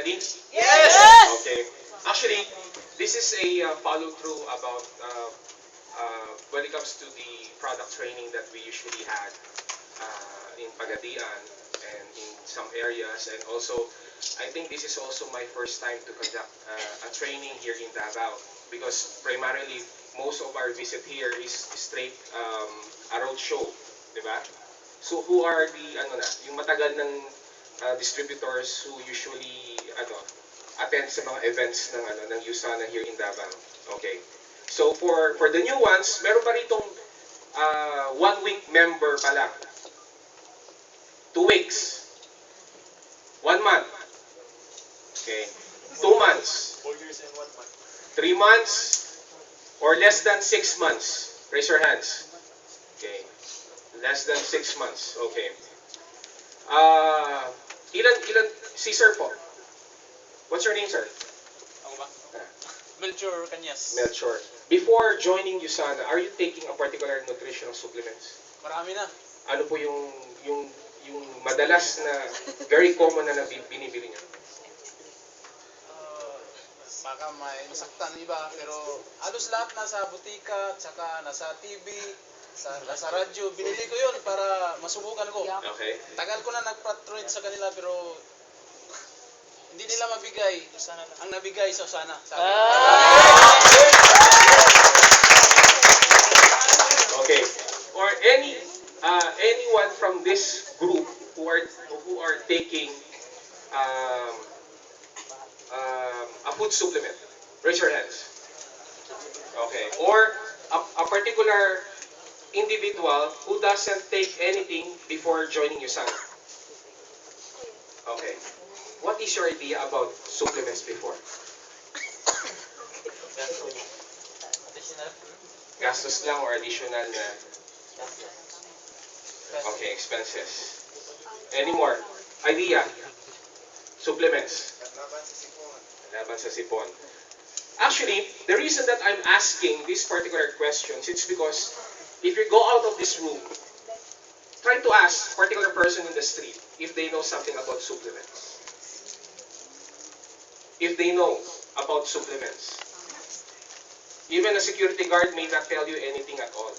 Ready? Yes! Okay. Actually, this is a follow-through about when it comes to the product training that we usually had in Pagadian and in some areas. And also, I think this is also my first time to conduct a training here in Davao because primarily most of our visit here is straight a road show, di ba? So who are the ano na, yung matagal ng distributors who usually attend sa mga events ng USANA here in Davao. Okay. So for the new ones, meron pa ritong 1 week member pa lang. 2 weeks. 1 month. Okay. 2 months. 4 years and 1 month. 3 months or less than 6 months. Raise your hands. Okay. Less than 6 months. Okay. Ilan si Sir po? What's your name, sir? Ako ba? Melchor Cañas. Melchor. Before joining USANA, are you taking a particular nutritional supplements? Marami na. Ano po yung madalas na very common na binibili niyo? Baka may masaktan iba, pero halos lahat nasa butika, tsaka nasa TV, nasa radyo. Binili ko yun para masubukan ko. Okay. Tagal ko na nag-patronize sa kanila, pero hindi nila mabigay. Ang nabigay sa sana. Okay. Or anyone from this group who are taking a food supplement, raise your hands. Okay. Or a particular individual who doesn't take anything before joining USANA. Okay. What is your idea about supplements before? Gastos lang or additional na? Okay, expenses. Any more? Idea? Supplements? Laban sa sipon. Actually, the reason that I'm asking these particular questions, it's because if you go out of this room, try to ask a particular person in the street if they know something about supplements. If they know about supplements. Even a security guard may not tell you anything at all.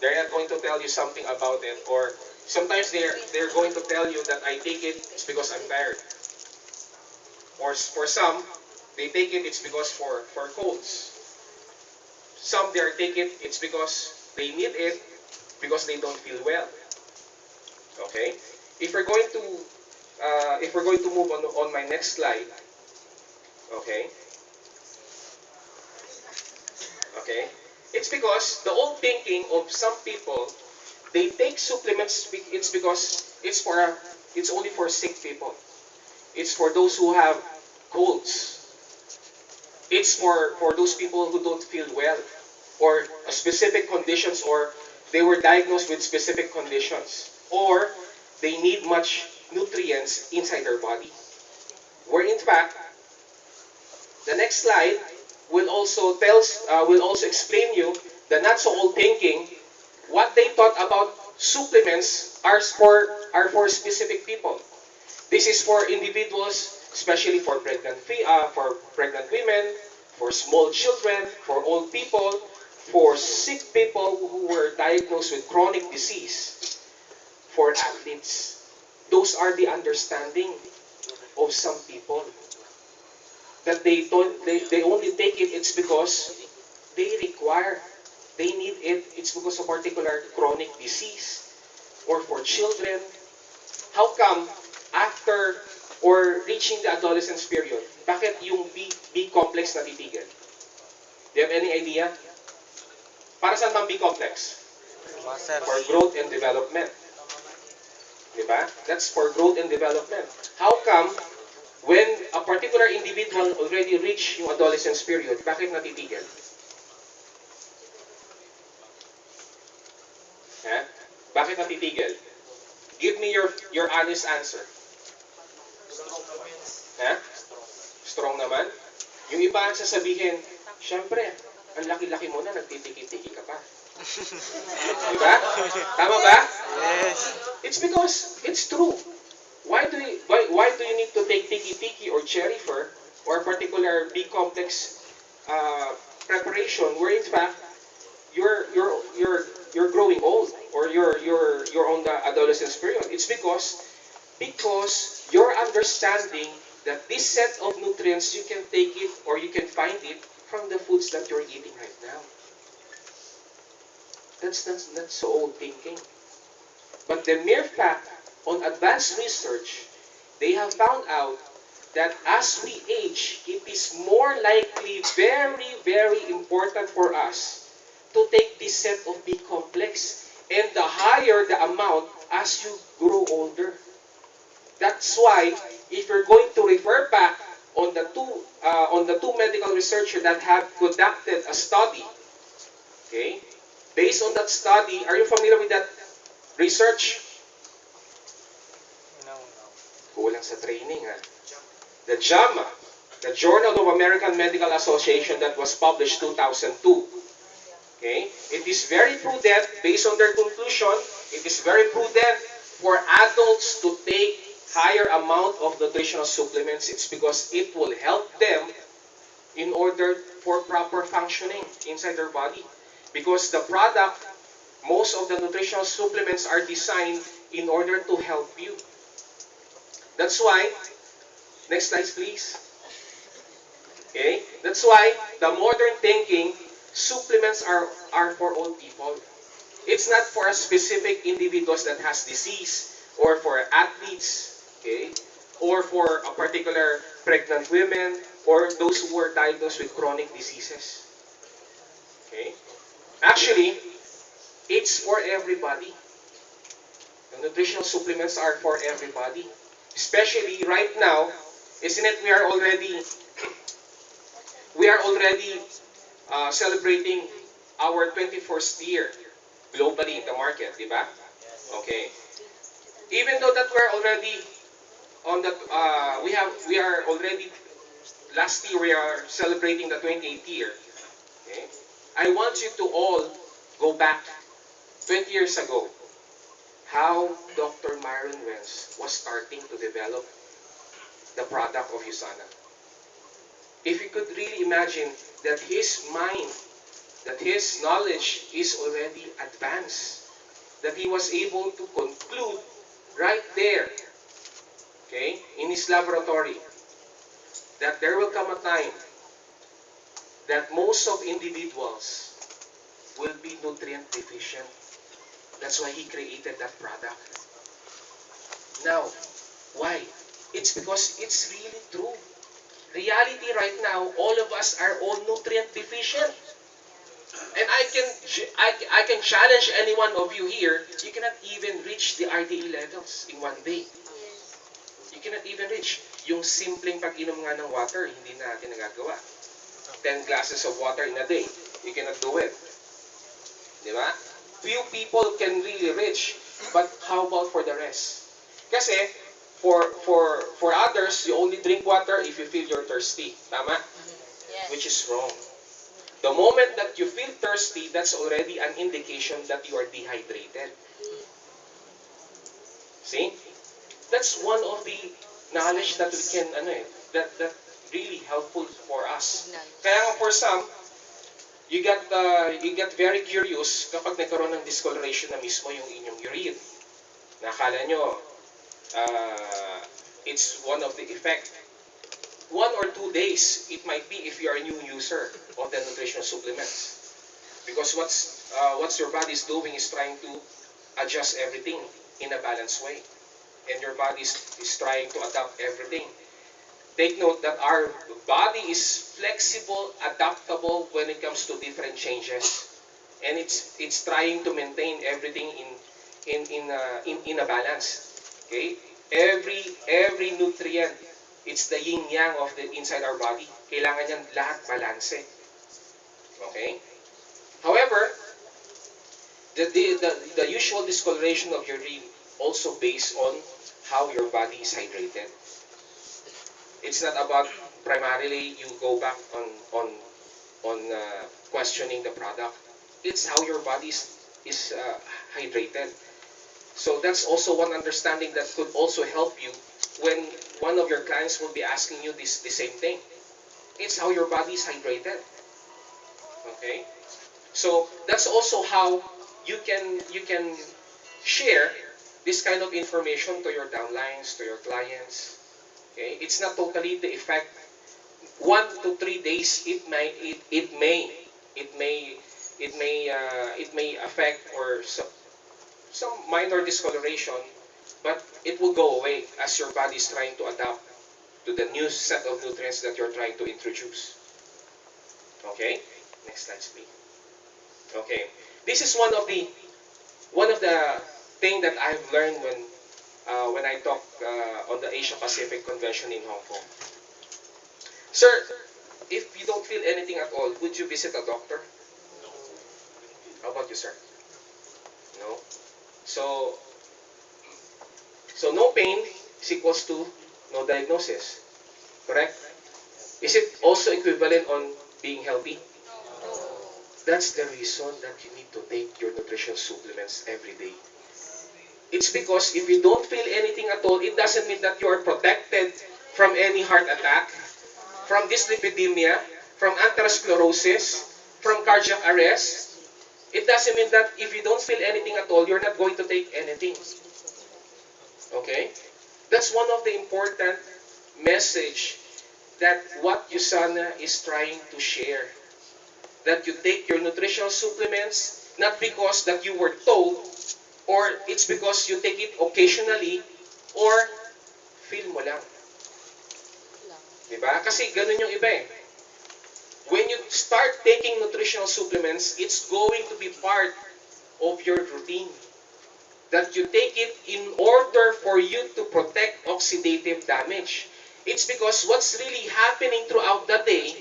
They're not going to tell you something about it, or sometimes they're going to tell you that I take it because I'm tired. Or for some, they take it's because for colds. Some they are taking it's because they need it because they don't feel well. Okay? If we're going to move on my next slide. Okay? Okay? It's because the old thinking of some people, they take supplements, it's because it's only for sick people. It's for those who have colds. It's for those people who don't feel well or specific conditions, or they were diagnosed with specific conditions, or they need much nutrients inside their body. Where in fact, the next slide will also explain you the not so old thinking. What they thought about supplements are for specific people. This is for individuals, especially for pregnant women, for small children, for old people, for sick people who were diagnosed with chronic disease, for athletes. Those are the understanding of some people. That they only take it's because they need it's because of particular chronic disease, or for children. How come after or reaching the adolescence period, bakit yung B complex natitigil? Do you have any idea? Para saan bang B complex? For growth and development. Diba? That's for growth and development. How come when a particular individual already reached yung adolescence period, bakit natitigil? Bakit natitigil? Give me your honest answer. Strong naman? Yung iba ang sasabihin, syempre, ang laki-laki mo na, nagtitiki-tiki ka pa. Diba? Tama ba? Yes. It's because it's true. why do you need to take tiki-tiki or cherry fur or particular B complex uh, preparation where in fact you're growing old or you're on the adolescence period? It's because you're understanding that this set of nutrients you can take it or you can find it from the foods that you're eating right now. That's so old thinking. But the mere fact on advanced research, they have found out that as we age, it is more likely very, very important for us to take this set of B complex. And the higher the amount as you grow older. That's why if you're going to refer back on the two medical researchers that have conducted a study, okay, based on that study, are you familiar with that research? No. Kulang sa training, ha? The JAMA, the Journal of American Medical Association, that was published 2002. Okay? It is very prudent, based on their conclusion, it is very prudent for adults to take higher amount of nutritional supplements. It's because it will help them in order for proper functioning inside their body. Because the product, most of the nutritional supplements are designed in order to help you. That's why, next slide please. Okay? That's why the modern thinking, supplements are for all people. It's not for a specific individuals that has disease or for athletes, okay? Or for a particular pregnant women or those who are diagnosed with chronic diseases. Okay? Actually, it's for everybody. The nutritional supplements are for everybody. Especially right now, isn't it we are already celebrating our 21st year globally in the market, di ba? Okay. Even though that we're already on the we are already last year we are celebrating the 28th year. Okay. I want you to all go back 20 years ago how Dr. Myron Wells was starting to develop the product of USANA. If you could really imagine that his mind, that his knowledge is already advanced, that he was able to conclude right there, okay, in his laboratory, that there will come a time that most of individuals will be nutrient deficient. That's why he created that product. Now, why? It's because it's really true. Reality right now, all of us are all nutrient deficient. And I can challenge any one of you here, you cannot even reach the RDE levels in one day. You cannot even reach. Yung simpleng pag-inom nga ng water, hindi natin nagagawa. 10 glasses of water in a day, you cannot do it. Di ba? Few people can really reach, but how about for the rest? Kasi, for others, you only drink water if you feel you're thirsty. Tama? Which is wrong. The moment that you feel thirsty, that's already an indication that you are dehydrated. See? That's one of the knowledge that we can, that really helpful for us. Kaya nga for some, you get very curious kapag nagkaroon ng discoloration na mismo yung inyong urine. Nakala nyo, it's one of the effect. 1 or 2 days, it might be if you are a new user of the nutritional supplements. Because what's your body is doing is trying to adjust everything in a balanced way. And your body is trying to adapt everything. Take note that our body is flexible, adaptable when it comes to different changes. And it's trying to maintain everything in a balance. Okay? Every nutrient, it's the yin yang of the inside our body. Kailangan niyan lahat balanse. Okay? However, the usual discoloration of urine also based on how your body is hydrated. It's not about primarily you go back on questioning the product. It's how your body is hydrated. So that's also one understanding that could also help you when one of your clients will be asking you the same thing. It's how your body is hydrated. Okay? So that's also how you can share this kind of information to your downlines, to your clients. Okay? It's not totally the effect. 1 to 3 days it may it may affect or some minor discoloration, but it will go away as your body is trying to adapt to the new set of nutrients that you're trying to introduce. Okay? Next slide, please. Okay. This is one of the thing that I've learned when I talk on the Asia Pacific Convention in Hong Kong. Sir, if you don't feel anything at all, would you visit a doctor? How about you, sir? No. So so no pain is equals to no diagnosis. Correct? Is it also equivalent on being healthy? That's the reason that you need to take your nutrition supplements every day. It's because if you don't feel anything at all, it doesn't mean that you are protected from any heart attack, from dyslipidemia, from atherosclerosis, from cardiac arrest. It doesn't mean that if you don't feel anything at all, you're not going to take anything. Okay? That's one of the important message that what Usana is trying to share. That you take your nutritional supplements not because that you were told, or it's because you take it occasionally, or feel mo lang. Diba? Kasi ganun yung iba eh. When you start taking nutritional supplements, it's going to be part of your routine. That you take it in order for you to protect oxidative damage. It's because what's really happening throughout the day,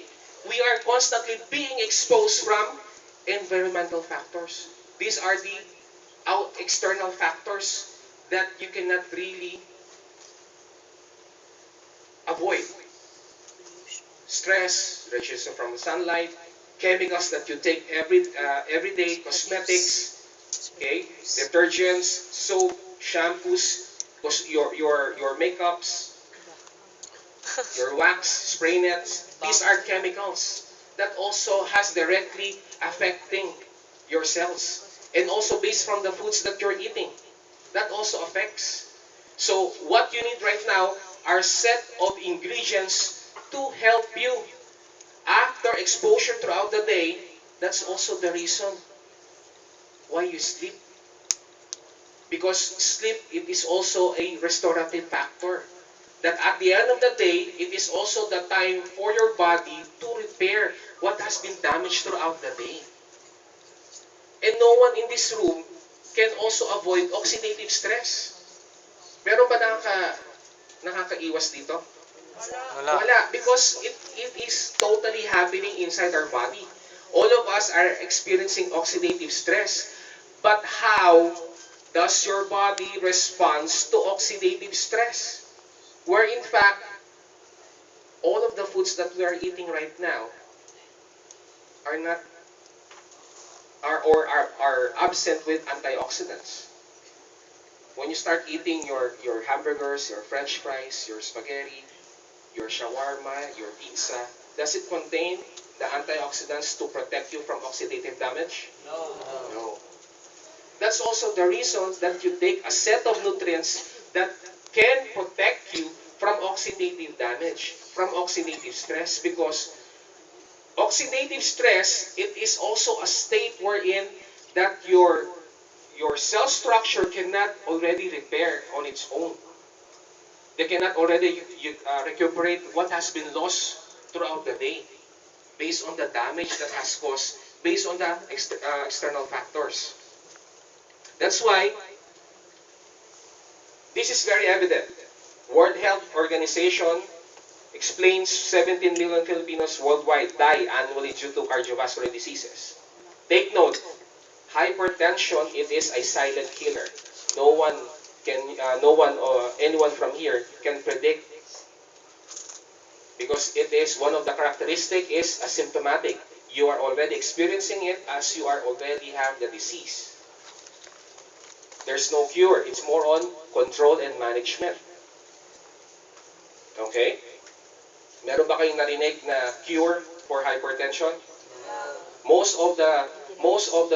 we are constantly being exposed from environmental factors. These are the external factors that you cannot really avoid. Stress, radiation from sunlight, chemicals that you take every day, cosmetics, okay, detergents, soap, shampoos, your makeups, your wax, spray nets. These are chemicals that also has directly affecting your cells, and also based from the foods that you're eating, that also affects. So what you need right now are set of ingredients to help you after exposure throughout the day. That's also the reason why you sleep. Because sleep, it is also a restorative factor. That at the end of the day, it is also the time for your body to repair what has been damaged throughout the day. And no one in this room can also avoid oxidative stress. Meron ba nakakaiwas dito? Wala. Wala. Because it is totally happening inside our body. All of us are experiencing oxidative stress. But how does your body respond to oxidative stress? Where in fact, all of the foods that we are eating right now are not are absent with antioxidants. When you start eating your hamburgers, your french fries, your spaghetti, your shawarma, your pizza, does it contain the antioxidants to protect you from oxidative damage? No. That's also the reason that you take a set of nutrients that can protect you from oxidative damage, from oxidative stress, because oxidative stress, it is also a state wherein that your cell structure cannot already repair on its own. They cannot already recuperate what has been lost throughout the day based on the damage that has caused based on the external factors. That's why this is very evident. World Health Organization explains 17 million Filipinos worldwide die annually due to cardiovascular diseases. Take note, hypertension, it is a silent killer. Anyone from here can predict, because it is one of the characteristic is asymptomatic. You are already experiencing it as you are already have the disease. There's no cure. It's more on control and management. Okay? Meron ba kayong narinig na cure for hypertension? Most of the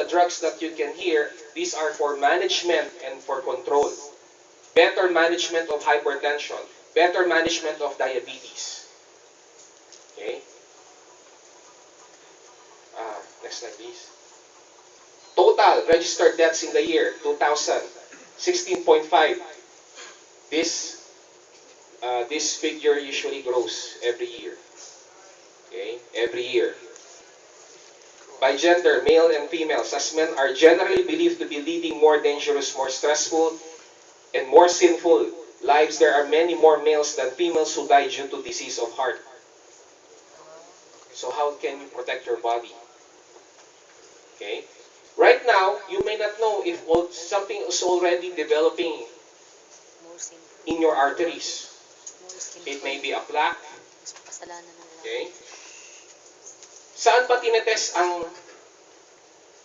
drugs that you can hear, these are for management and for control. Better management of hypertension, better management of diabetes. Okay? Next slide, please. Total registered deaths in the year 2000, 16.5. This figure usually grows every year. Okay? Every year. By gender, male and females, as men are generally believed to be leading more dangerous, more stressful, and more sinful lives, there are many more males than females who die due to disease of heart. So how can you protect your body? Okay? Right now, you may not know if something is already developing in your arteries. It may be a plaque. Okay? Saan ba tinetest ang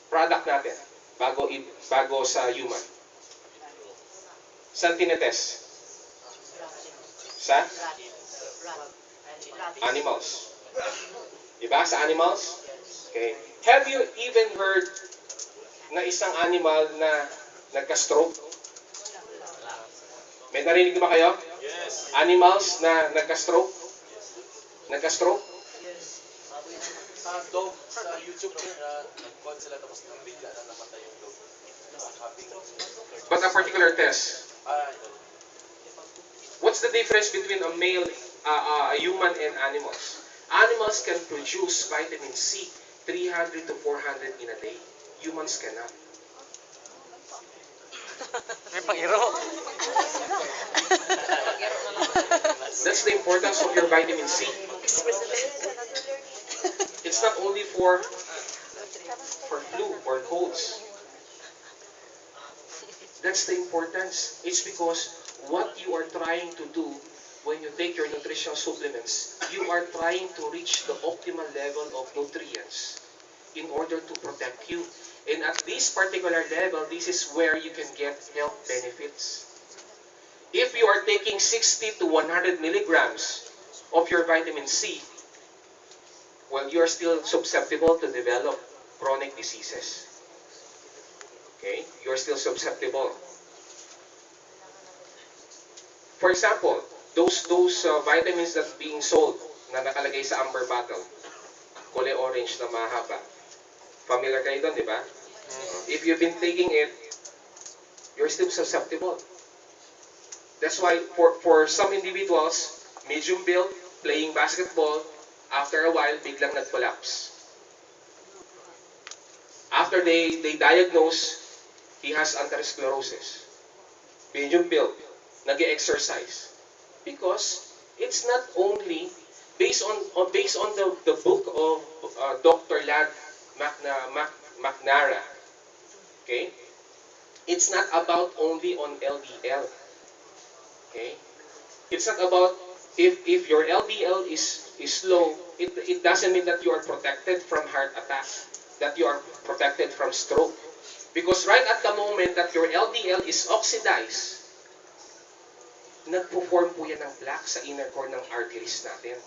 product natin bago sa human? Saan tinetest? Sa animals. Diba? Sa animals? Okay. Have you even heard na isang animal na nagka-stroke? May narinig ba kayo? Yes. Animals na nagka-stroke? Nagka-stroke? Sa dog, sa YouTube, nag-quad sila tapos bigla na namatay yung dog. But a particular test. What's the difference between a human and animals? Animals can produce vitamin C 300 to 400 in a day. Humans cannot. May pangiro. That's the importance of your vitamin C. It's not only for flu or colds. That's the importance. It's because what you are trying to do when you take your nutritional supplements, you are trying to reach the optimal level of nutrients in order to protect you. And at this particular level, this is where you can get health benefits. If you are taking 60 to 100 milligrams of your vitamin C, well, you are still susceptible to develop chronic diseases. Okay? You are still susceptible. For example, those vitamins that being sold na nakalagay sa amber bottle, kulay orange na mahaba. Familiar kayo doon, di ba? If you've been taking it, you're still susceptible. That's why for some individuals, medium build, playing basketball, after a while, biglang nag-collapse. After they diagnose, he has atherosclerosis. Medium build, nag-exercise. Because it's not only based on the book of Dr. Ladd McNamara. Okay? It's not about only on LDL. Okay? It's not about if your LDL is low, it doesn't mean that you are protected from heart attack, that you are protected from stroke. Because right at the moment that your LDL is oxidized, nagpo-form po yan ng plaque sa inner core ng arteries natin.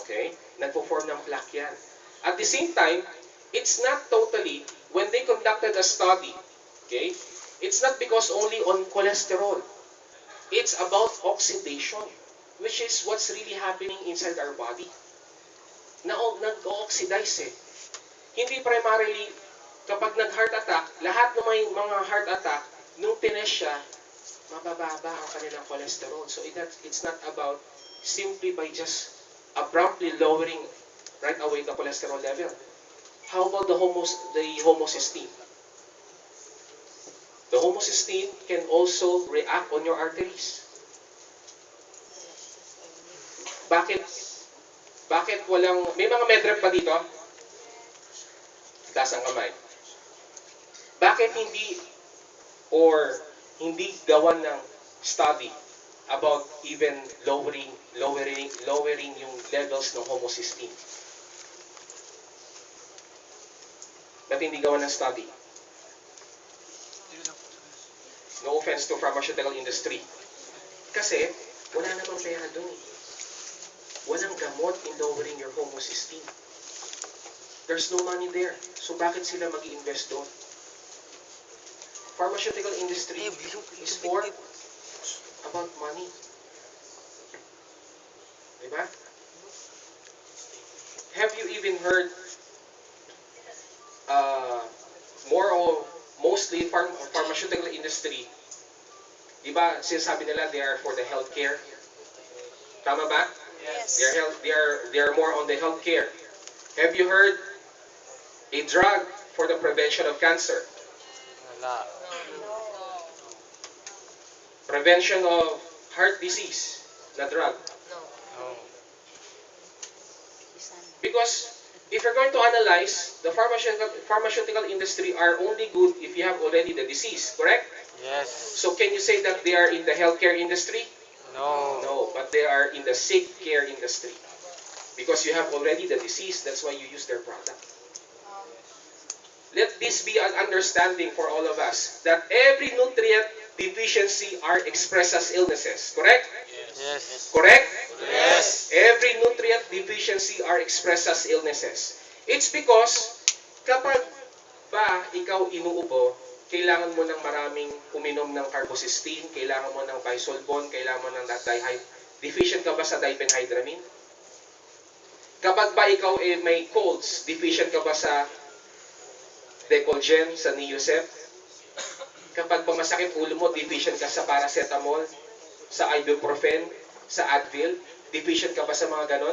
Okay? Nagpo-form ng plaque yan. At the same time, it's not totally, when they conducted a study, okay, it's not because only on cholesterol. It's about oxidation, which is what's really happening inside our body. Nag-oxidize eh. Hindi primarily, kapag nag-heart attack, lahat ng may mga heart attack, nung tinest siya, mabababa ang kanilang cholesterol. So it's not about simply by just abruptly lowering right away the cholesterol level. How about the homocysteine? The homocysteine can also react on your arteries. Bakit walang, may mga medrep pa dito? Taas ang kamay. Bakit hindi gawan ng study about even lowering yung levels ng homocysteine? Ba't hindi gawan ng study? Hindi No offense to pharmaceutical industry. Kasi, wala namang pera doon eh. Walang gamot in lowering your homocysteine. There's no money there. So bakit sila mag-i-invest doon? Pharmaceutical industry is for about money. Diba? Have you even heard more or mostly pharmaceutical industry, diba sinasabi nila they are for the healthcare? Tama ba? Yes. They are more on the healthcare. Have you heard a drug for the prevention of cancer? Wala. Prevention of heart disease na drug. No. Because if you're going to analyze, the pharmaceutical industry are only good if you have already the disease, correct? Yes. So can you say that they are in the healthcare industry? No. No, but they are in the sick care industry. Because you have already the disease, that's why you use their product. Let this be an understanding for all of us that every nutrient deficiency are expressed as illnesses, correct? Yes. Correct? Yes. Every nutrient deficiency are expressed as illnesses. It's because kapag ba ikaw inuubo, kailangan mo ng maraming uminom ng carbocysteine, kailangan mo ng bisulbon, kailangan mo ng deficient ka ba sa diphenhydramine? Kapag ba ikaw may colds, deficient ka ba sa Decolgen, sa Neosep? Kapag ba masakit ulo mo, deficient ka sa paracetamol, sa ibuprofen, sa Advil, deficient ka ba sa mga ganon?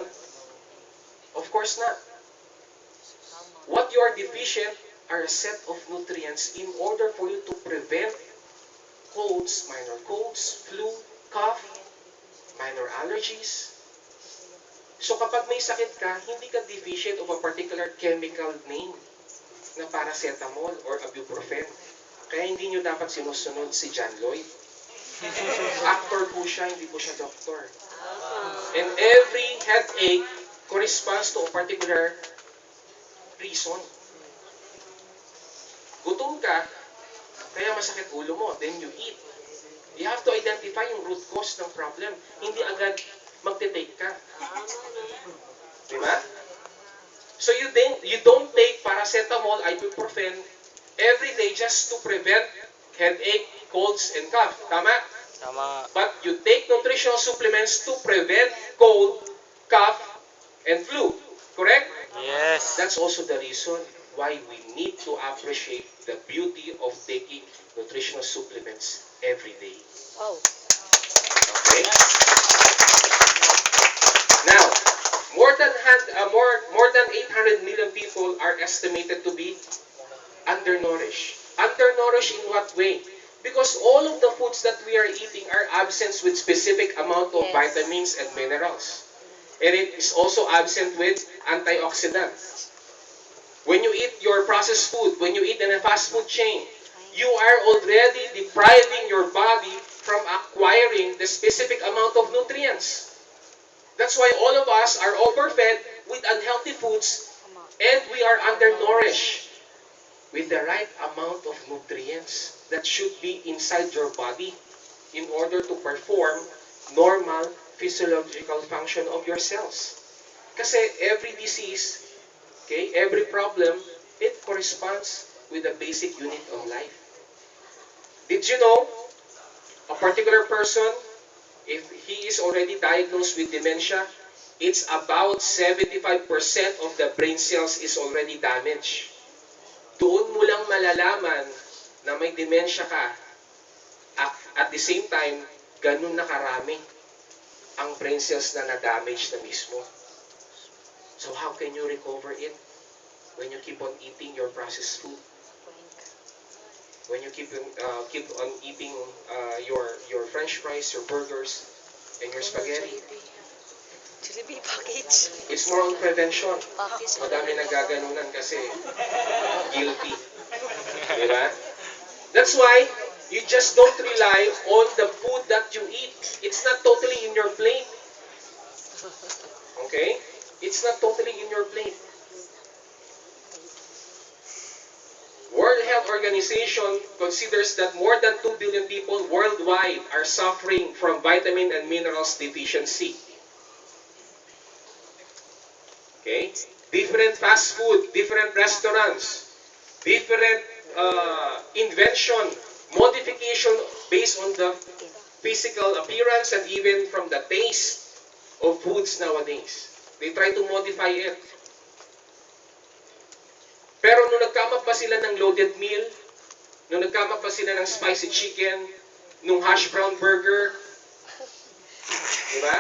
Of course not. What you are deficient are a set of nutrients in order for you to prevent colds, minor colds, flu, cough, minor allergies. So kapag may sakit ka, hindi ka deficient of a particular chemical name na paracetamol or ibuprofen. Kaya hindi nyo dapat sinusunod si John Lloyd. Actor po siya, hindi po siya doctor. And every headache corresponds to a particular reason. Gutom ka, kaya masakit ulo mo, then you eat. You have to identify yung root cause ng problem. Hindi agad magte-take ka. Diba? So you don't take paracetamol, ibuprofen every day just to prevent headache, colds, and cough. Tama? Tama. But you take nutritional supplements to prevent cold, cough, and flu. Correct? Yes. That's also the reason why we need to appreciate the beauty of taking nutritional supplements every day. Wow. Okay? Now, more than 800 million people are estimated to be undernourished. Undernourished in what way? Because all of the foods that we are eating are absent with specific amount of Yes. vitamins and minerals. And it is also absent with antioxidants. When you eat your processed food, when you eat in a fast food chain, you are already depriving your body from acquiring the specific amount of nutrients. That's why all of us are overfed with unhealthy foods and we are undernourished with the right amount of nutrients that should be inside your body in order to perform normal physiological function of your cells. Kasi every disease, okay, every problem, it corresponds with a basic unit of life. Did you know a particular person, if he is already diagnosed with dementia, it's about 75% of the brain cells is already damaged. Doon mo lang malalaman na may dementia ka. At the same time, ganun na karami ang brain cells na na-damage na mismo. So how can you recover it? When you keep on eating your processed food? When you keep on eating your french fries, your burgers, and your spaghetti? Jollibee package. It's more on prevention. Package. Madami nagaganunan kasi guilty. Diba? That's why you just don't rely on the food that you eat. It's not totally in your plate. Okay? It's not totally in your plate. World Health Organization considers that more than 2 billion people worldwide are suffering from vitamin and minerals deficiency. Okay? Different fast food, different restaurants, different invention, modification based on the physical appearance and even from the taste of foods nowadays. They try to modify it. Pero nung nagkamap pa sila ng loaded meal, nung nagkamap pa sila ng spicy chicken, nung hash brown burger, di ba?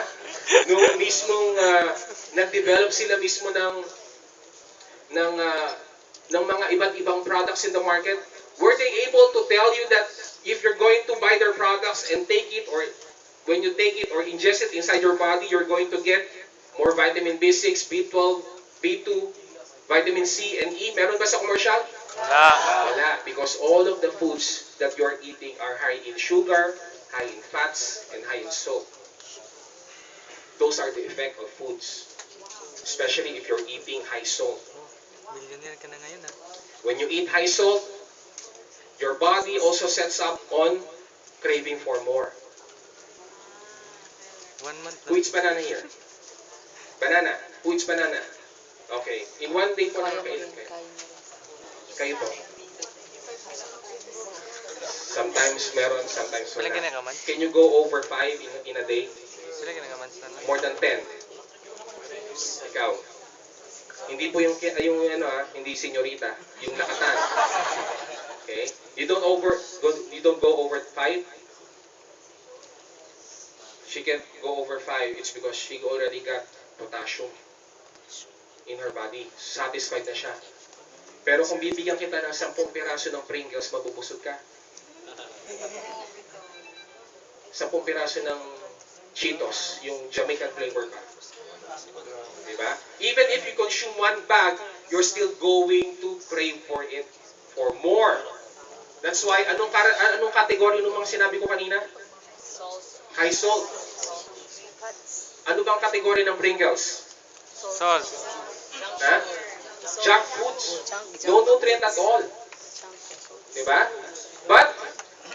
Nung mismong nag-develop sila mismo ng mga iba't ibang products in the market, were they able to tell you that if you're going to buy their products and take it, or when you take it or ingest it inside your body, you're going to get more vitamin B6, B12, B2, vitamin C and E? Meron ba sa commercial? Wala. Wala. Because all of the foods that you're eating are high in sugar, high in fats, and high in salt. Those are the effect of foods. Especially if you're eating high salt. Millionaire ka na ngayon ah. When you eat high salt, your body also sets up on craving for more. 1 month Who na. eats banana here? Banana. Who eats banana? Okay. In one day po nakakailan kayo. Kayo po. Sometimes meron, sometimes Wala wala. ginagaman? Can you go over 5 in a day? Sila ginagaman sa tanong. More than 10? Ikaw. Hindi po yung ano hindi senyorita, yung nakatan. Okay? You don't go over 5. She can go over 5. It's because she already got potassium in her body. Satisfied na siya. Pero kung bibigyan kita ng 10 piraso ng Pringles, mabubusog ka. 10 piraso ng Cheetos, yung Jamaican flavor pa. Diba? Even if you consume 1 bag, you're still going to crave for it, for more. That's why, anong kategory ng mga sinabi ko kanina? High salt. Ano bang kategory ng Pringles? Salt. Ha? Junk foods. No nutrient at all. Diba? But,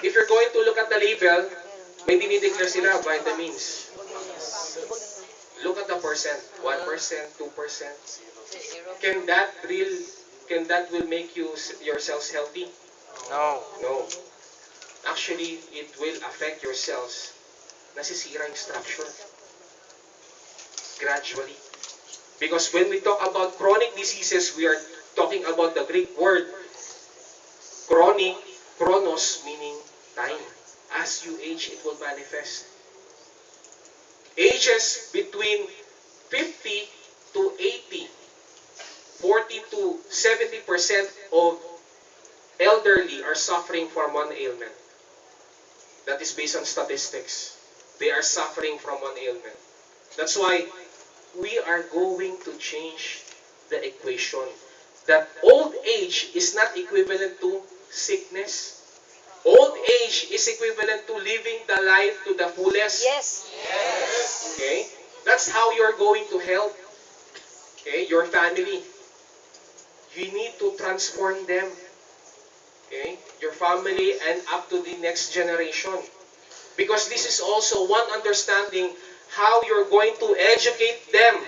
if you're going to look at the label, may dinideclare sila, vitamins. Look at the percent. 1%, 2%. Can that will make your cells healthy? No. No. Actually, it will affect your cells. Nasisira yung structure. Gradually. Because when we talk about chronic diseases, we are talking about the Greek word chronic, chronos meaning time. As you age, it will manifest. Ages between 50 to 80, 40 to 70% of elderly are suffering from one ailment. That is based on statistics. They are suffering from one ailment. That's why we are going to change the equation. That old age is not equivalent to sickness. Old age is equivalent to living the life to the fullest. Yes. Okay? That's how you're going to help, okay, your family. You need to transform them. Okay? Your family and up to the next generation. Because this is also one understanding how you're going to educate them.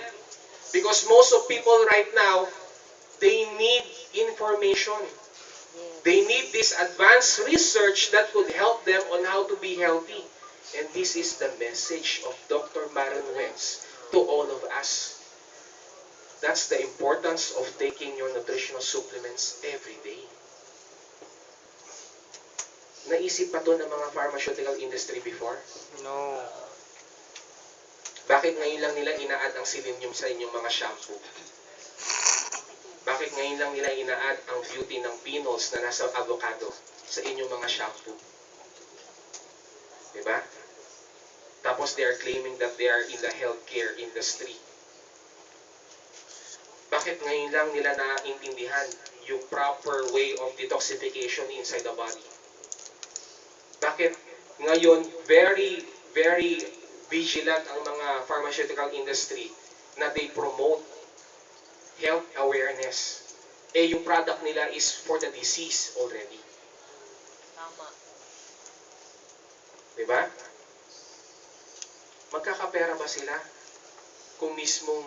Because most of people right now, they need information. They need this advanced research that could help them on how to be healthy. And this is the message of Dr. Maren Wentz to all of us. That's the importance of taking your nutritional supplements every day. Naisip pa to ng mga pharmaceutical industry before? No. Bakit ngayon lang nila ina-add ang selenium sa inyong mga shampoo? Bakit ngayon lang nila ina-add ang beauty ng phenols na nasa avocado sa inyong mga shampoo? Diba? Tapos they are claiming that they are in the healthcare industry. Bakit ngayon lang nila naintindihan yung proper way of detoxification inside the body? Bakit ngayon very, very vigilant ang mga pharmaceutical industry na they promote health awareness. eh yung product nila is for the disease already. Tama. Diba? Magkakapera ba sila kung mismong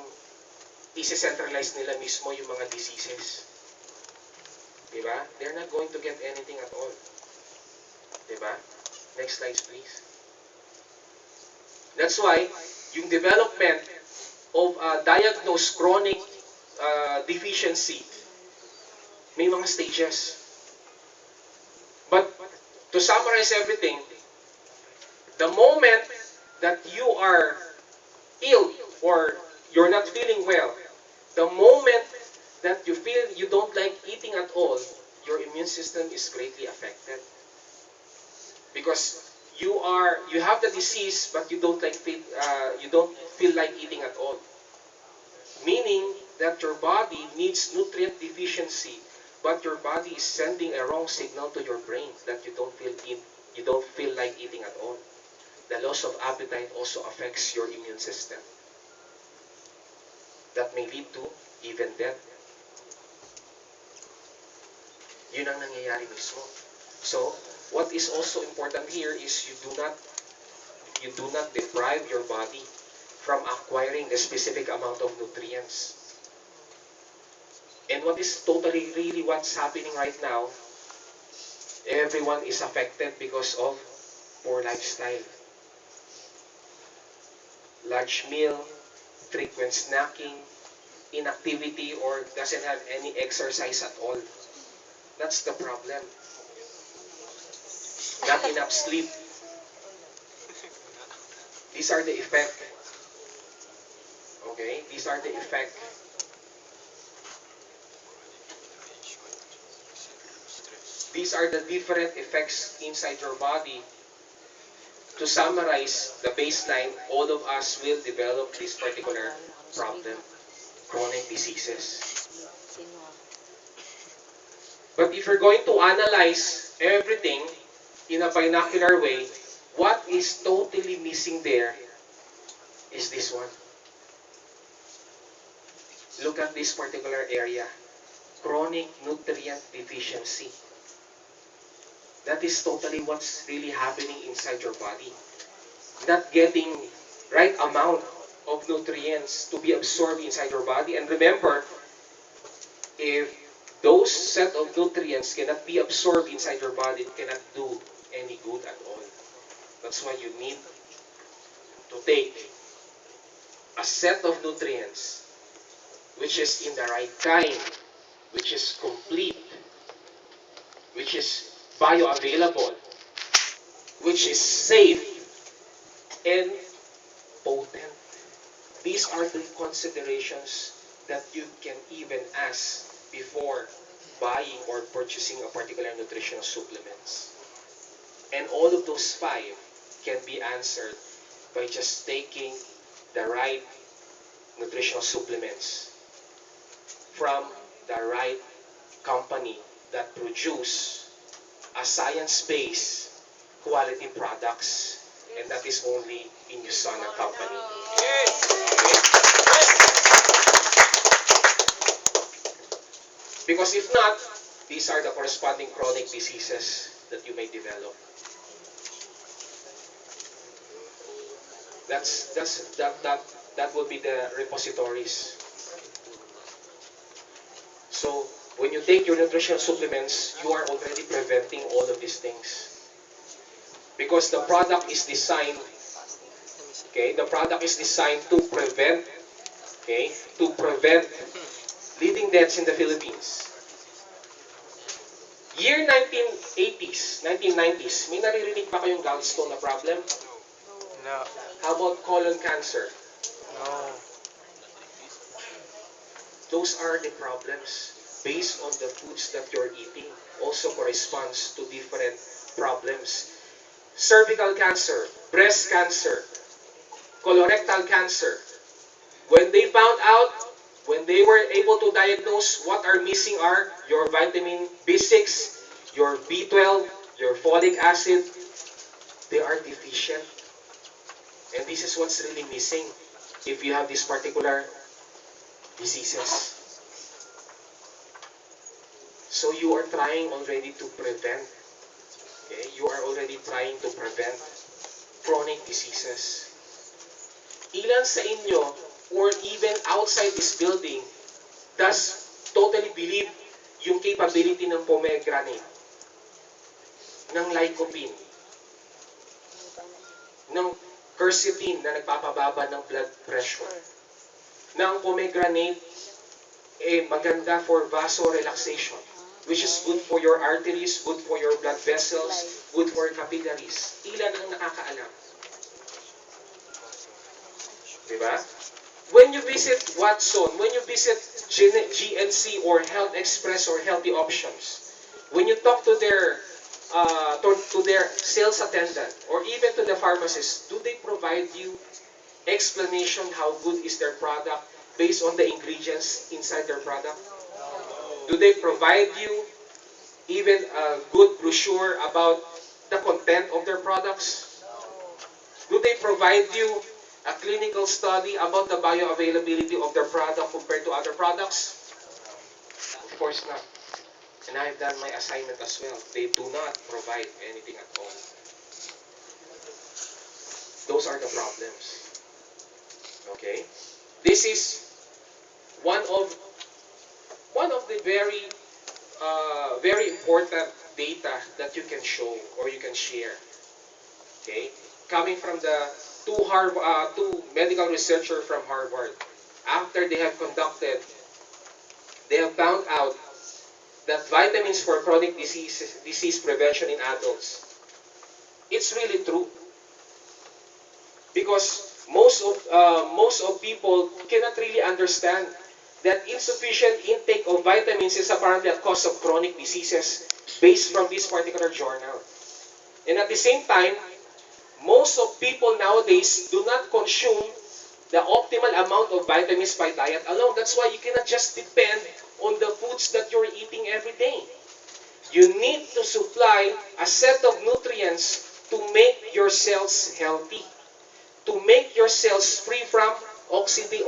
isi-centralize nila mismo yung mga diseases? Diba? They're not going to get anything at all. Diba? Next slide, please. That's why, yung development of diagnosed chronic deficiency, may mga stages. But to summarize everything, the moment that you are ill or you're not feeling well, the moment that you feel you don't like eating at all, your immune system is greatly affected. Because you have the disease but you don't feel like eating at all. Meaning that your body needs nutrient deficiency, but your body is sending a wrong signal to your brain that you don't feel like eating at all. The loss of appetite also affects your immune system. That may lead to even death. Yun ang nangyayari mismo. So, what is also important here is you do not deprive your body from acquiring the specific amount of nutrients. And what is totally really what's happening right now, everyone is affected because of poor lifestyle. Large meal, frequent snacking, inactivity, or doesn't have any exercise at all. That's the problem. Not enough sleep. These are the effect. Okay? These are the effect. These are the different effects inside your body. To summarize the baseline, all of us will develop this particular problem, chronic diseases. But if you're going to analyze everything in a binocular way, what is totally missing there is this one. Look at this particular area, chronic nutrient deficiency. That is totally what's really happening inside your body. Not getting right amount of nutrients to be absorbed inside your body. And remember, if those set of nutrients cannot be absorbed inside your body, it cannot do any good at all. That's why you need to take a set of nutrients which is in the right time, which is complete, which is bioavailable, which is safe and potent. These are the considerations that you can even ask before buying or purchasing a particular nutritional supplements. And all of those 5 can be answered by just taking the right nutritional supplements from the right company that produce a science-based quality products, and that is only in USANA company. Okay? Because if not, these are the corresponding chronic diseases that you may develop. That will be the repositories. So when you take your nutritional supplements, you are already preventing all of these things. Because the product is designed, okay, the product is designed to prevent, okay, to prevent leading deaths in the Philippines. Year 1980s, 1990s, may naririnig pa kayong gallstone na problem? No. How about colon cancer? No. Those are the problems based on the foods that you're eating. Also corresponds to different problems. Cervical cancer, breast cancer, colorectal cancer. When they found out, when they were able to diagnose, what are missing are your vitamin B6, your B12, your folic acid. They are deficient. And this is what's really missing if you have these particular diseases. So you are trying already to prevent, okay? You are already trying to prevent chronic diseases. Ilan sa inyo, or even outside this building, does totally believe yung capability ng pomegranate, ng lycopene, ng quercetin na nagpapababa ng blood pressure, na ang pomegranate maganda for vasorelaxation, which is good for your arteries, good for your blood vessels, good for capillaries. Ilan ang nakakaalam? Diba? When you visit Watson, when you visit GNC or Health Express or Healthy Options, when you talk to their sales attendant or even to the pharmacist, do they provide you explanation how good is their product based on the ingredients inside their product? Do they provide you even a good brochure about the content of their products? Do they provide you a clinical study about the bioavailability of their product compared to other products? Of course not. And I've done my assignment as well. They do not provide anything at all. Those are the problems. Okay? This is one of the very important data that you can show or you can share. Okay? Coming from the two medical researchers from Harvard. After they have found out that vitamins for chronic disease prevention in adults. It's really true. Because most of people cannot really understand that insufficient intake of vitamins is apparently a cause of chronic diseases based from this particular journal. And at the same time, most of people nowadays do not consume the optimal amount of vitamins by diet alone. That's why you cannot just depend on the foods that you're eating every day. You need to supply a set of nutrients to make your cells healthy, to make your cells free from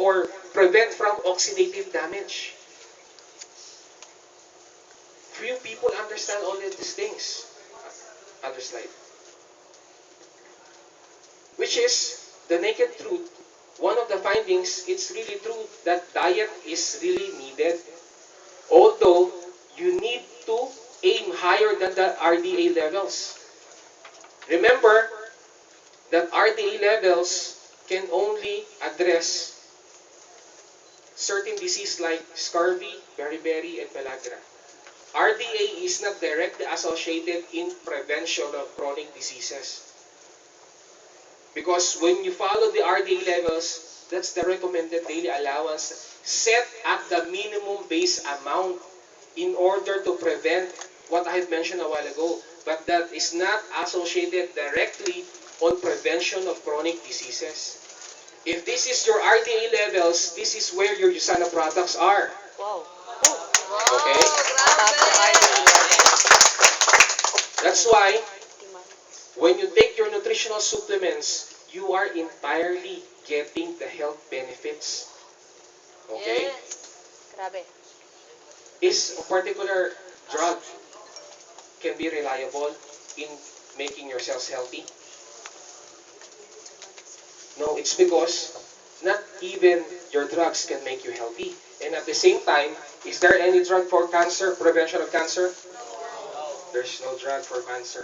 or prevent from oxidative damage. Few people understand all of these things. Other slide. Which is the naked truth. One of the findings, it's really true that diet is really needed. Although, you need to aim higher than the RDA levels. Remember that RDA levels can only address certain diseases like scurvy, beriberi, and pellagra. RDA is not directly associated in prevention of chronic diseases. Because when you follow the RDA levels, that's the recommended daily allowance set at the minimum base amount in order to prevent what I had mentioned a while ago. But that is not associated directly on prevention of chronic diseases. If this is your RDA levels, this is where your USANA products are. Wow. Okay? Grabe! That's why when you take your nutritional supplements, you are entirely getting the health benefits. Okay? Yes. Grabe. Is a particular drug can be reliable in making your cells healthy? No, it's because not even your drugs can make you healthy. And at the same time, is there any drug for cancer, prevention of cancer? There's no drug for cancer.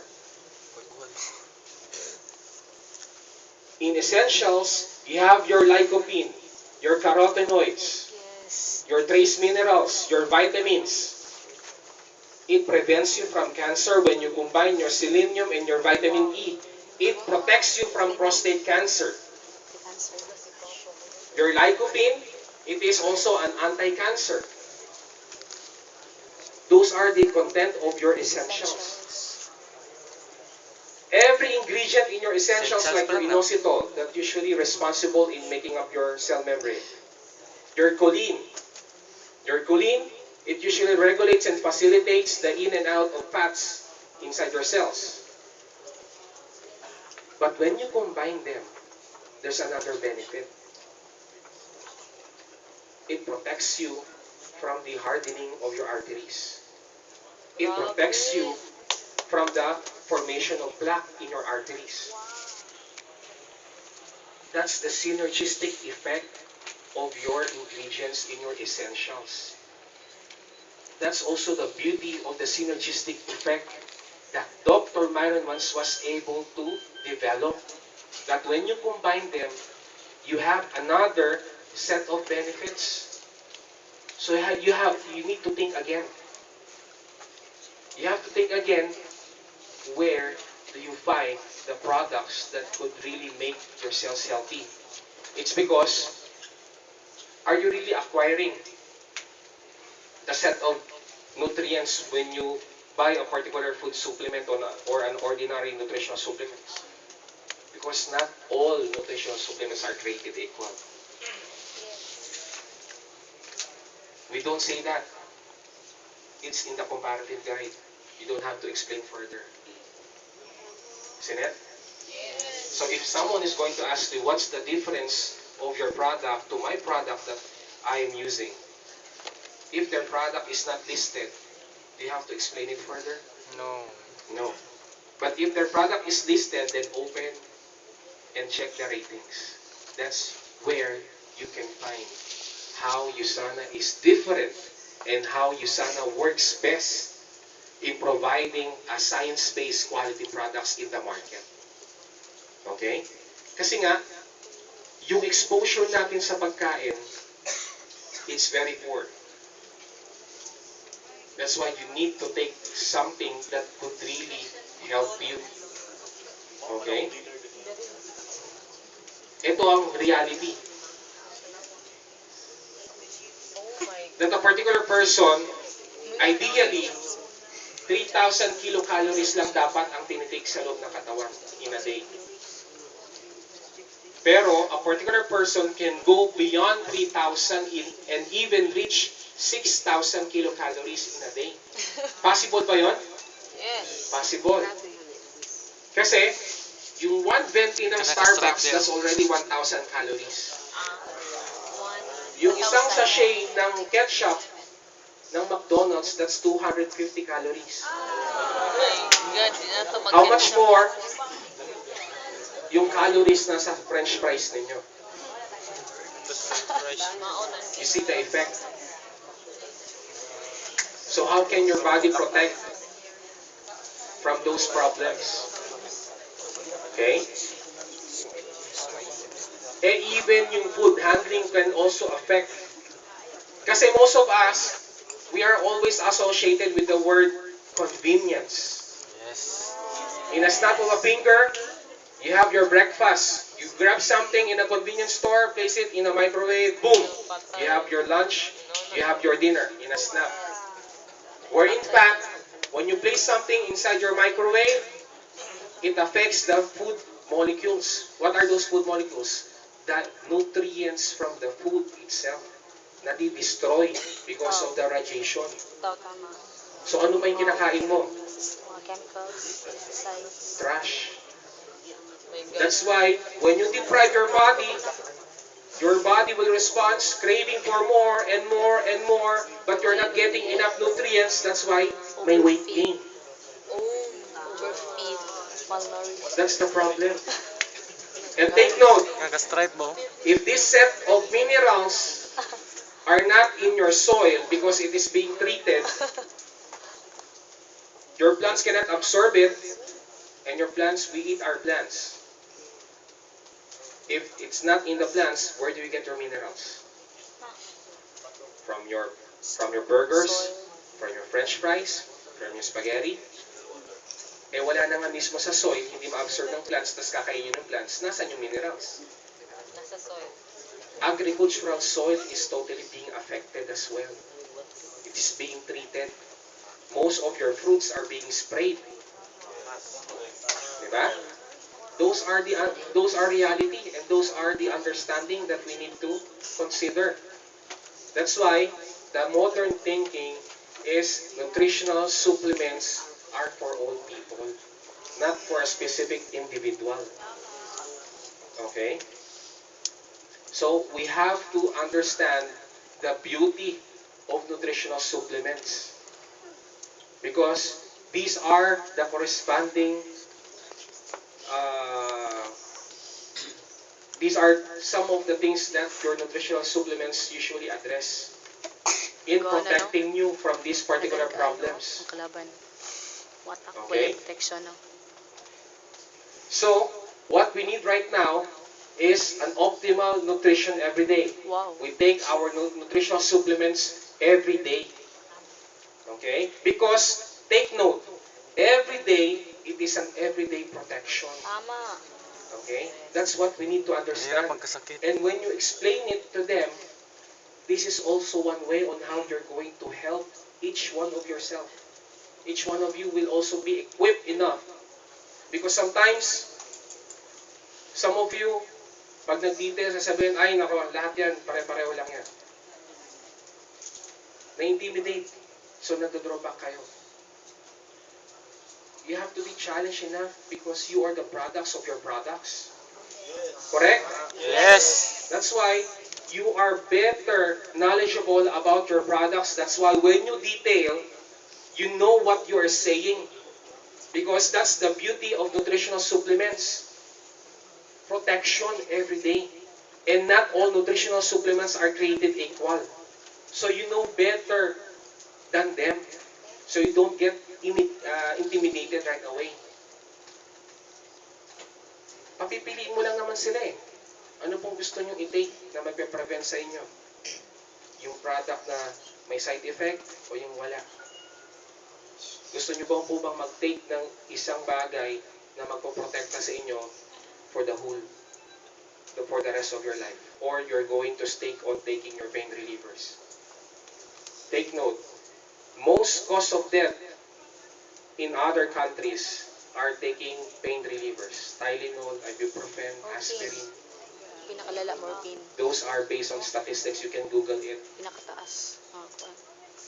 In essentials, you have your lycopene, your carotenoids, Yes. your trace minerals, your vitamins. It prevents you from cancer when you combine your selenium and your vitamin E. It protects you from prostate cancer. The answer. Your lycopene, it is also an anti-cancer. Those are the content of your essentials. Every ingredient in your essentials, like your inositol, that's usually responsible in making up your cell membrane. Your choline. Your choline, it usually regulates and facilitates the in and out of fats inside your cells. But when you combine them, there's another benefit. It protects you from the hardening of your arteries. It protects you from the formation of plaque in your arteries. That's the synergistic effect of your ingredients in your essentials. That's also the beauty of the synergistic effect that Dr. Myron once was able to develop. That when you combine them, you have another set of benefits. So you need to think again. You have to think again, where do you find the products that could really make your cells healthy? It's because, are you really acquiring the set of nutrients when you buy a particular food supplement or an ordinary nutritional supplement? Because not all nutritional supplements are created equal. We don't say that. It's in the comparative guide. You don't have to explain further. Isn't it? So if someone is going to ask you, what's the difference of your product to my product that I am using? If their product is not listed, do you have to explain it further? No. No. But if their product is listed, then open and check the ratings. That's where you can find how USANA is different and how USANA works best in providing a science-based quality products in the market. Okay? Kasi nga, yung exposure natin sa pagkain, it's very poor. That's why you need to take something that could really help you. Okay? Ito ang reality. That a particular person, ideally, 3,000 kilocalories lang dapat ang tinitake sa loob ng katawan in a day. Pero a particular person can go beyond 3,000 and even reach 6,000 kilocalories in a day. Possible ba yon? Yes. Possible. Kasi, yung one venti ng Starbucks, that's already 1,000 calories. Yung isang sachet ng ketchup ng McDonald's, that's 250 calories. How much more yung calories na sa French fries ninyo? You see the effect? So how can your body protect from those problems? Okay? And even yung food handling can also affect. Kasi most of us, we are always associated with the word convenience. Yes. In a snap of a finger, you have your breakfast. You grab something in a convenience store, place it in a microwave, boom! You have your lunch, you have your dinner in a snap. Where in fact, when you place something inside your microwave, it affects the food molecules. What are those food molecules? The nutrients from the food itself na di-destroy because of the radiation. Ito, tama. So ano ba yung kinakain mo? Mga chemicals, pesticides. Trash. That's why when you deprive your body will respond, craving for more and more and more, but you're not getting enough nutrients. That's why may weight gain. Overfeed, malnourished. That's the problem. And take note, Naka-stripe mo. if this set of minerals are not in your soil because it is being treated, your plants cannot absorb it, and your plants, we eat our plants. If it's not in the plants, where do you get your minerals? From your burgers, from your French fries, from your spaghetti. Eh wala na nga mismo sa soil, hindi ma-absorb ng plants, tas kakainin ng plants, nasan yung minerals? Nasa soil. Agricultural soil is totally being affected as well. It is being treated. Most of your fruits are being sprayed. Diba? Those are reality, and those are the understanding that we need to consider. That's why the modern thinking is nutritional supplements are for all people, not for a specific individual. Okay? So we have to understand the beauty of nutritional supplements. Because these are the corresponding, uh, these are some of the things that your nutritional supplements usually address in Go on, ano? protecting you from these particular Ang problems. kalaban. Watak, Okay. walang protection, no? So, what we need right now is an optimal nutrition every day. Wow. We take our nutritional supplements every day. Okay? Because, take note, every day, it is an everyday protection. Tama. Okay? That's what we need to Hirap understand. magkasakit. And when you explain it to them, this is also one way on how you're going to help each one of yourself. Each one of you will also be equipped enough. Because sometimes, some of you, pag nag-detail, sasabihin, ay, nako, lahat yan, pare-pareho lang yan. Na-intimidate. So, nag-drawback kayo. You have to be challenged enough because you are the products of your products. Correct? Yes. That's why you are better knowledgeable about your products. That's why when you detail, you know what you are saying. Because that's the beauty of nutritional supplements. Protection every day. And not all nutritional supplements are created equal. So you know better than them. So you don't get intimidated right away. Papipiliin mo lang naman sila eh. Ano pong gusto nyong i-take na magpe-prevent sa inyo? Yung product na may side effect o yung wala? Gusto nyo po bang mag-take ng isang bagay na magpoprotekta sa inyo for the whole, for the rest of your life? Or you're going to stick on taking your pain relievers? Take note, most cause of death in other countries are taking pain relievers. Tylenol, ibuprofen, aspirin. Pinakalala, morphine. Those are based on statistics. You can Google it. Pinakataas. Kuan.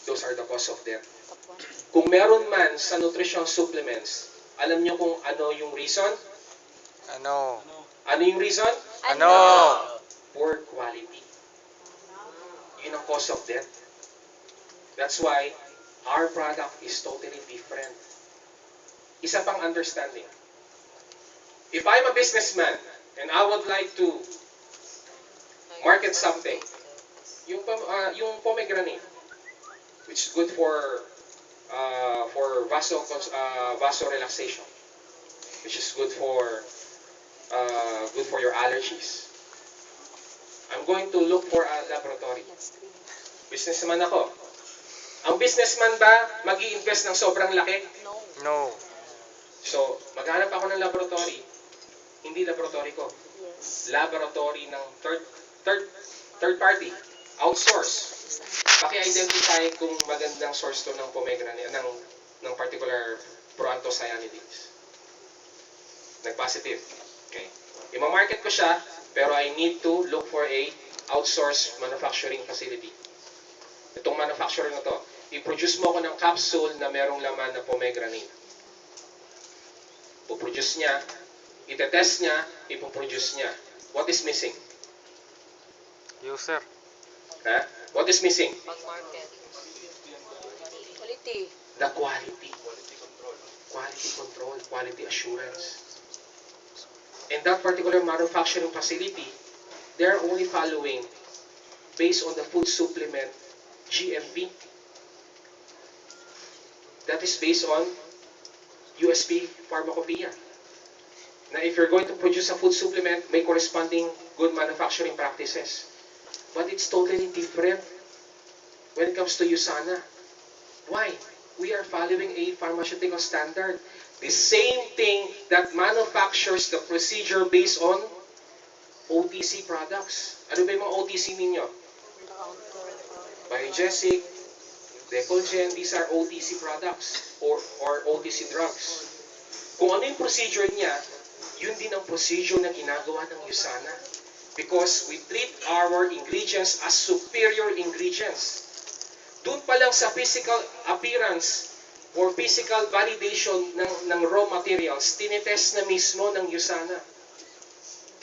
Those are the cause of death. Top 1. Kung meron man sa nutritional supplements, alam nyo kung ano yung reason? Ano? Ano yung reason? Ano? Poor quality. Yun ang cause of death. That's why our product is totally different. Isa pang understanding. If I'm a businessman and I would like to market something, yung pomegranate, which is good for vaso relaxation, which is good for your allergies. I'm going to look for a laboratory. Businessman ako. Ang businessman ba mag-i-invest ng sobrang laki? No. No. So, maghanap ako ng laboratory. Hindi laboratory ko. Yes. Laboratory ng third party. Outsource. Paki-identify kung magandang source to ng pomegranate, ng particular proanthocyanidins. Nag-positive. Okay. I-market ko siya, pero I need to look for a outsourced manufacturing facility. Itong manufacturer na to, i-produce mo ako ng capsule na merong laman na pomegranate. Puproduce niya, itetest niya, ipoproduce niya. What is missing? User. Ha? What is missing? Pag-market. Quality. The quality. Quality control, quality assurance. And that particular manufacturing facility, they're only following based on the food supplement GMP. That is based on USP Pharmacopoeia. Now, if you're going to produce a food supplement, may corresponding good manufacturing practices. But it's totally different when it comes to USANA. Why? We are following a pharmaceutical standard. The same thing that manufactures the procedure based on OTC products. Ano ba yung mga OTC ninyo? Biogesic, Decolgen, these are OTC products or OTC drugs. Kung ano yung procedure niya, yun din ang procedure na ginagawa ng USANA. Because we treat our ingredients as superior ingredients. Doon pa lang sa physical appearance or physical validation ng raw materials, tinitest na mismo ng USANA.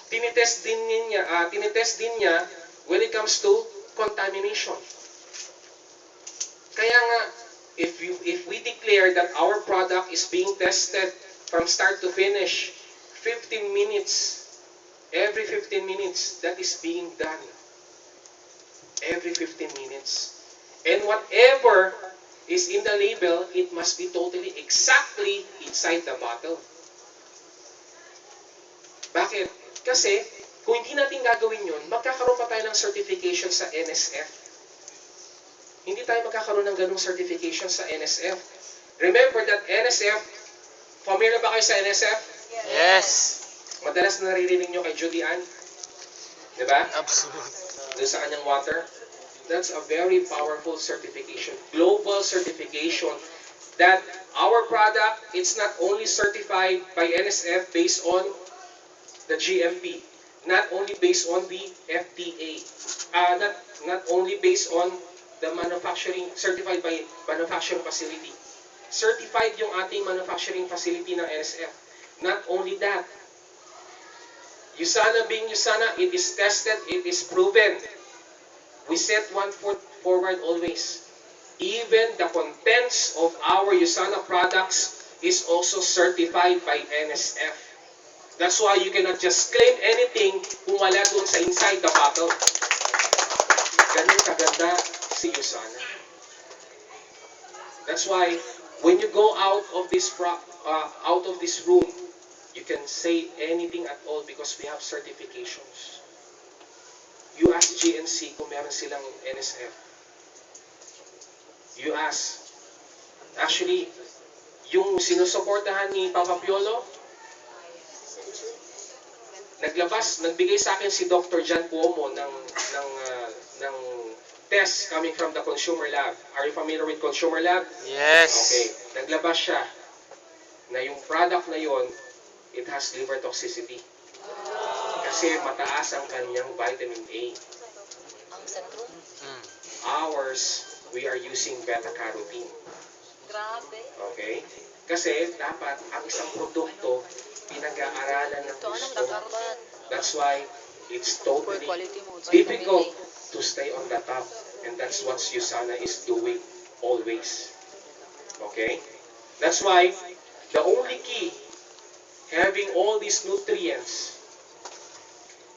Tinitest din niya when it comes to contamination. Kaya nga, if we declare that our product is being tested from start to finish, 15 minutes, every 15 minutes, that is being done. Every 15 minutes. And whatever is in the label, it must be totally exactly inside the bottle. Bakit? Kasi, kung hindi natin gagawin yun, magkakaroon pa tayo ng certification sa NSF. Hindi tayo magkakaroon ng ganung certification sa NSF. Remember that NSF, familiar ba kayo sa NSF? Yes. Madalas naririnig nyo kay Judy Ann. Diba? Absolute. Doon sa kanyang water. That's a very powerful certification. Global certification that our product, it's not only certified by NSF based on the GMP, not only based on the FDA, not only based on the manufacturing, certified by manufacturing facility. Certified yung ating manufacturing facility ng NSF. Not only that, USANA being USANA, it is tested, it is proven. We set one foot forward always. Even the contents of our USANA products is also certified by NSF. That's why you cannot just claim anything kung wala doon sa inside the bottle. Ganun kaganda si USANA. That's why when you go out of this room, you can say anything at all because we have certifications. You ask GNC kung meron silang NSF. You ask. Actually, yung sinusuportahan ni Papa Piolo, nagbigay sa akin si Dr. John Cuomo ng test coming from the Consumer Lab. Are you familiar with Consumer Lab? Yes. Okay. Naglabas siya na yung product na yon, it has liver toxicity. Kasi mataas ang kanyang vitamin A. Ang sentro. Mm. Ours, we are using beta-carotene. Grabe. Okay? Kasi dapat ang isang produkto pinag-aaralan ng Ito anong gusto. nagkaroon? That's why it's Poor totally quality mo. difficult to stay on the top. And that's what USANA is doing always. Okay? That's why the only key having all these nutrients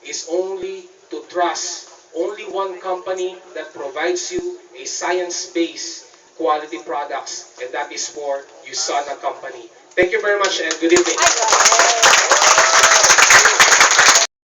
is only to trust only one company that provides you a science-based quality products, and that is for USANA company. Thank you very much and good evening. Ay, grabe.